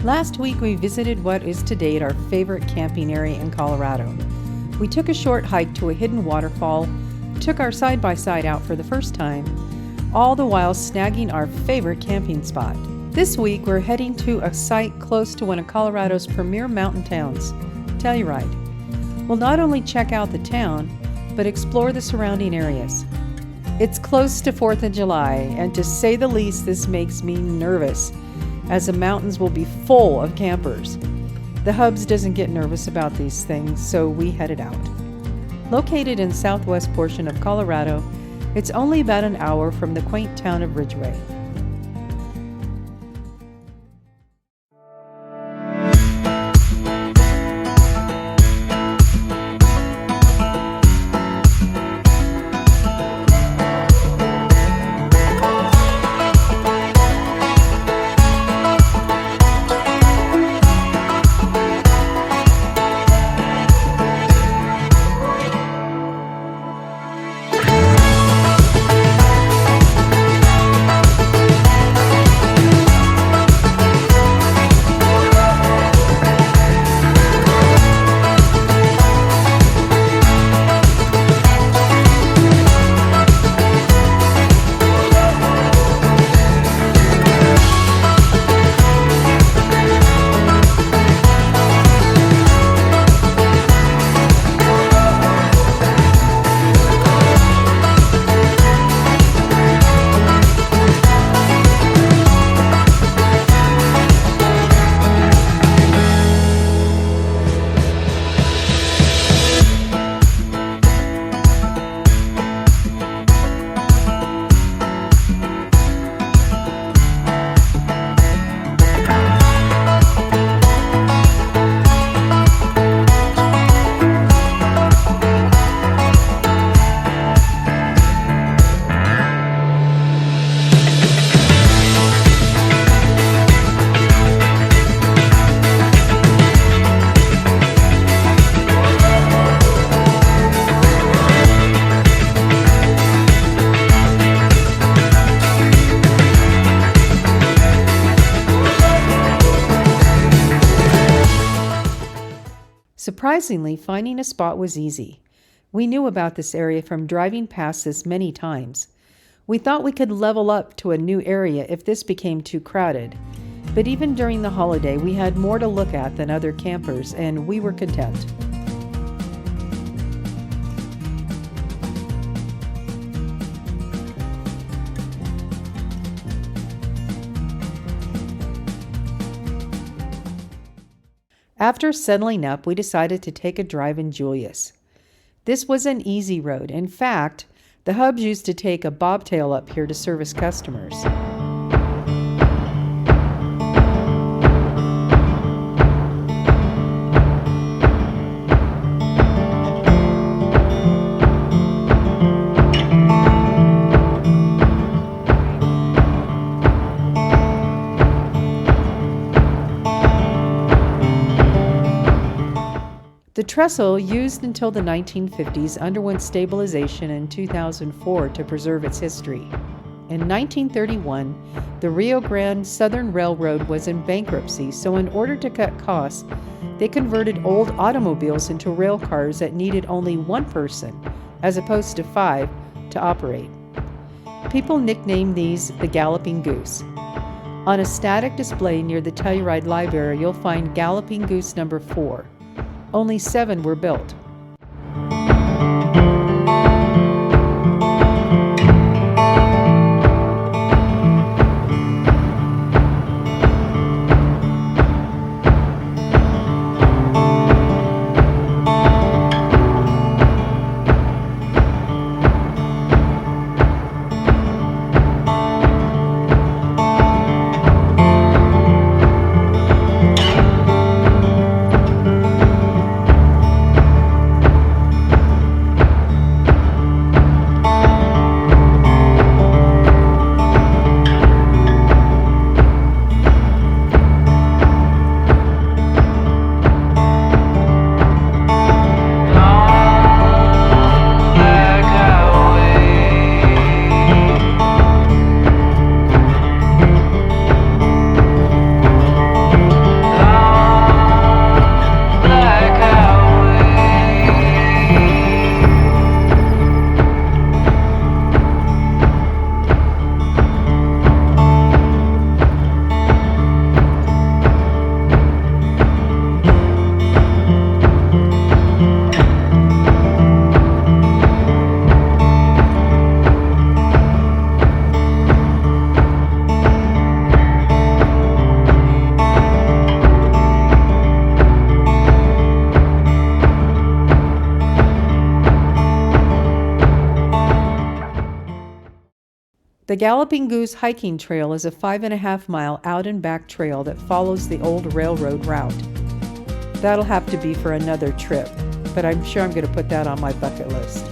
Last week we visited what is to date our favorite camping area in Colorado. We took a short hike to a hidden waterfall, took our side-by-side out for the first time, all the while snagging our favorite camping spot. This week we're heading to a site close to one of Colorado's premier mountain towns, Telluride. We'll not only check out the town, but explore the surrounding areas. It's close to 4th of July, and to say the least, this makes me nervous, as the mountains will be full of campers. The Hubs doesn't get nervous about these things, so we headed out. Located in southwest portion of Colorado, it's only about an hour from the quaint town of Ridgway. Surprisingly, finding a spot was easy. We knew about this area from driving past this many times. We thought we could level up to a new area if this became too crowded. But even during the holiday, we had more to look at than other campers, and we were content. After settling up, we decided to take a drive in Julius. This was an easy road. In fact, the Hubs used to take a bobtail up here to service customers. The Trestle, used until the 1950s, underwent stabilization in 2004 to preserve its history. In 1931, the Rio Grande Southern Railroad was in bankruptcy, so in order to cut costs, they converted old automobiles into rail cars that needed only one person, as opposed to 5, to operate. People nicknamed these the Galloping Goose. On a static display near the Telluride Library, you'll find Galloping Goose number 4. Only 7 were built. The Galloping Goose hiking trail is a 5.5-mile out and back trail that follows the old railroad route. That'll have to be for another trip, but I'm sure I'm going to put that on my bucket list.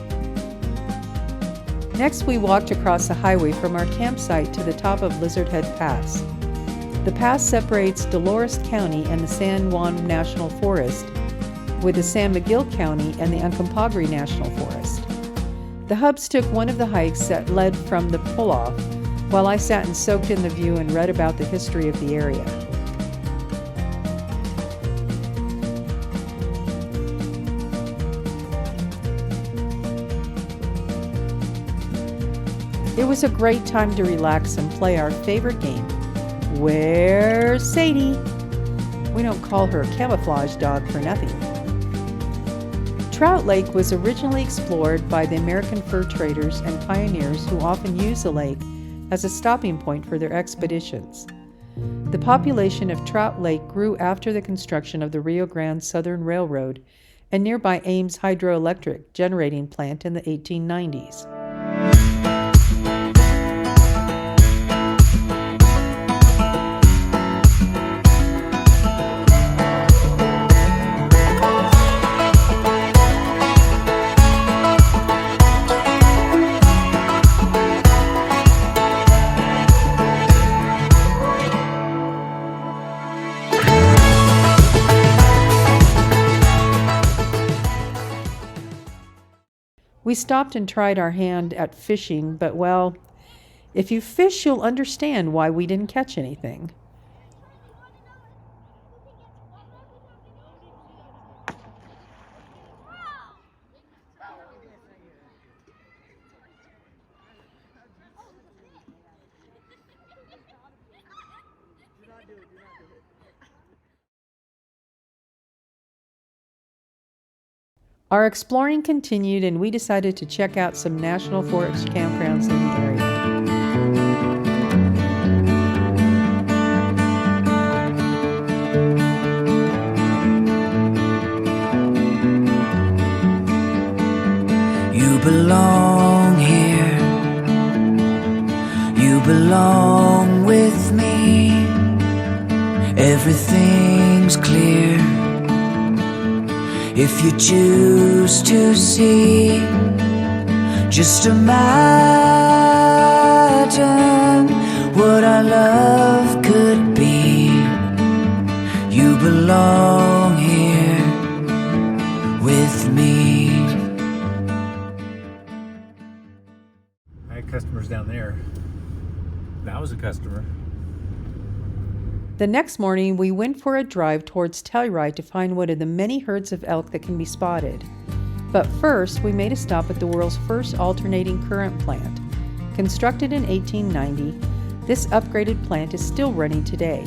Next, we walked across the highway from our campsite to the top of Lizard Head Pass. The pass separates Dolores County and the San Juan National Forest with the San Miguel County and the Uncompahgre National Forest. The hubs took one of the hikes that led from the pull-off, while I sat and soaked in the view and read about the history of the area. It was a great time to relax and play our favorite game, Where's Sadie? We don't call her a camouflage dog for nothing. Trout Lake was originally explored by the American fur traders and pioneers who often used the lake as a stopping point for their expeditions. The population of Trout Lake grew after the construction of the Rio Grande Southern Railroad and nearby Ames hydroelectric generating plant in the 1890s. We stopped and tried our hand at fishing, but well, if you fish, you'll understand why we didn't catch anything. Our exploring continued, and we decided to check out some National Forest campgrounds in the area. You belong here. You belong with me. Everything's clear. If you choose to see, just imagine what our love could be. You belong here with me. I had customers down there. That was a customer. The next morning, we went for a drive towards Telluride to find one of the many herds of elk that can be spotted. But first, we made a stop at the world's first alternating current plant. Constructed in 1890, this upgraded plant is still running today.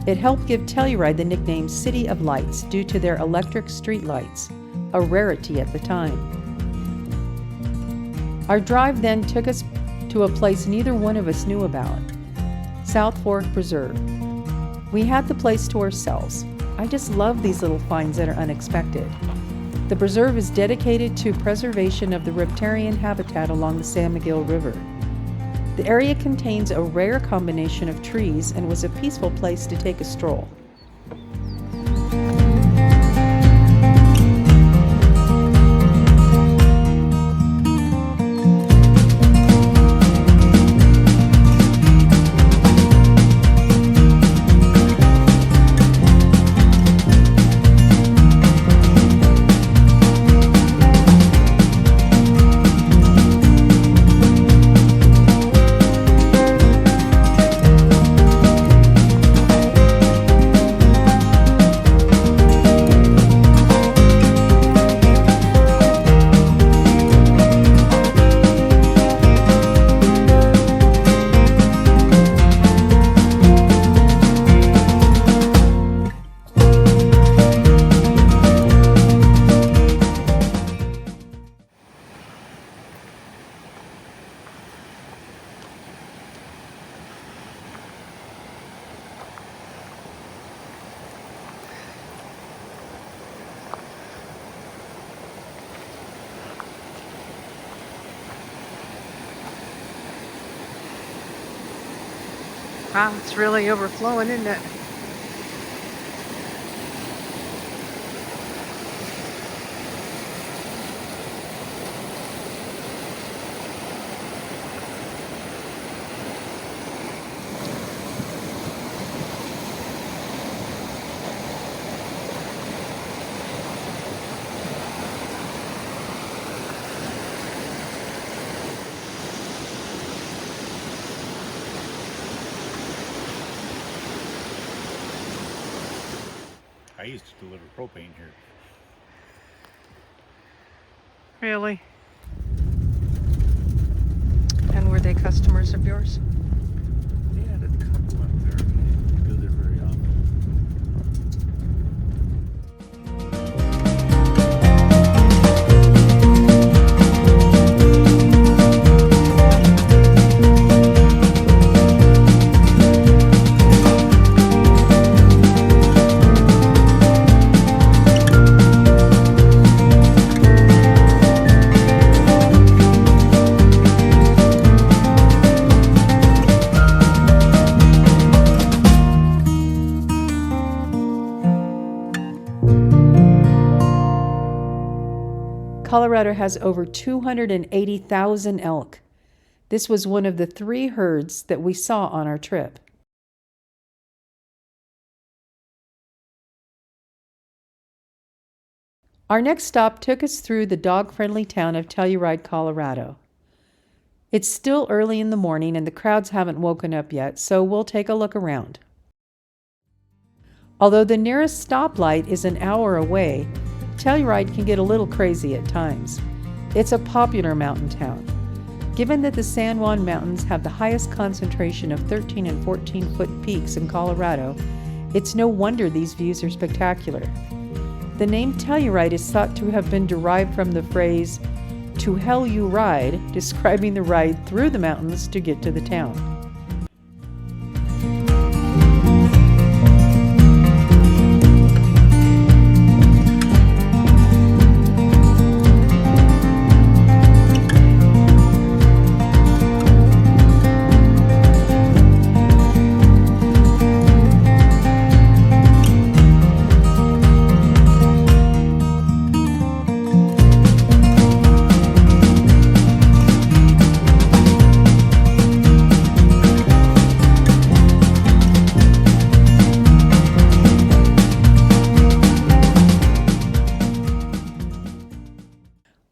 It helped give Telluride the nickname City of Lights due to their electric street lights, a rarity at the time. Our drive then took us to a place neither one of us knew about, South Fork Preserve. We had the place to ourselves. I just love these little finds that are unexpected. The preserve is dedicated to preservation of the riparian habitat along the San Miguel River. The area contains a rare combination of trees and was a peaceful place to take a stroll. Wow, it's really overflowing, isn't it? I used to deliver propane here. Really? And were they customers of yours? They had a couple up there. I didn't go there very often. Colorado has over 280,000 elk. This was one of the 3 herds that we saw on our trip. Our next stop took us through the dog-friendly town of Telluride, Colorado. It's still early in the morning and the crowds haven't woken up yet, so we'll take a look around. Although the nearest stoplight is an hour away, Telluride can get a little crazy at times. It's a popular mountain town. Given that the San Juan Mountains have the highest concentration of 13 and 14-foot peaks in Colorado, it's no wonder these views are spectacular. The name Telluride is thought to have been derived from the phrase, "to hell you ride," describing the ride through the mountains to get to the town.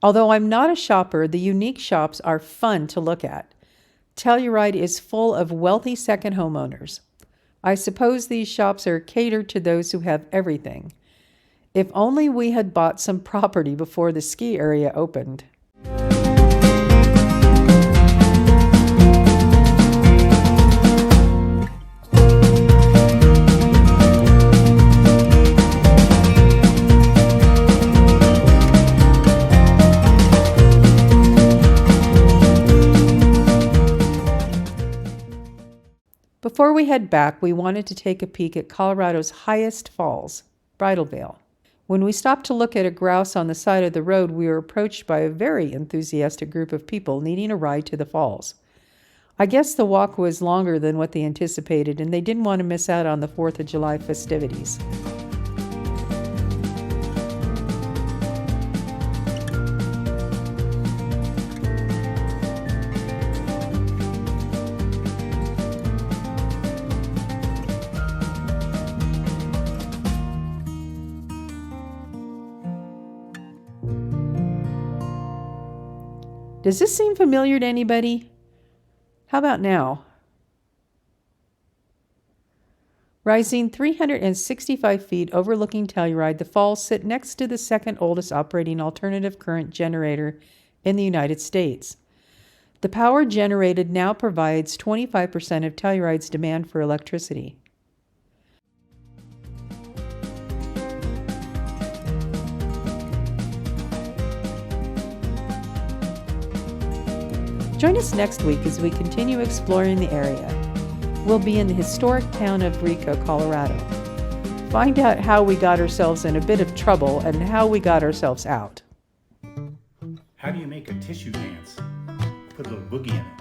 Although I'm not a shopper, the unique shops are fun to look at. Telluride is full of wealthy second homeowners. I suppose these shops are catered to those who have everything. If only we had bought some property before the ski area opened. Before we head back, we wanted to take a peek at Colorado's highest falls, Bridal. When we stopped to look at a grouse on the side of the road, we were approached by a very enthusiastic group of people needing a ride to the falls. I guess the walk was longer than what they anticipated, and they didn't want to miss out on the 4th of July festivities. Does this seem familiar to anybody? How about now? Rising 365 feet overlooking Telluride, the falls sit next to the second oldest operating alternative current generator in the United States. The power generated now provides 25% of Telluride's demand for electricity. Join us next week as we continue exploring the area. We'll be in the historic town of Rico, Colorado. Find out how we got ourselves in a bit of trouble and how we got ourselves out. How do you make a tissue dance? Put a little boogie in it.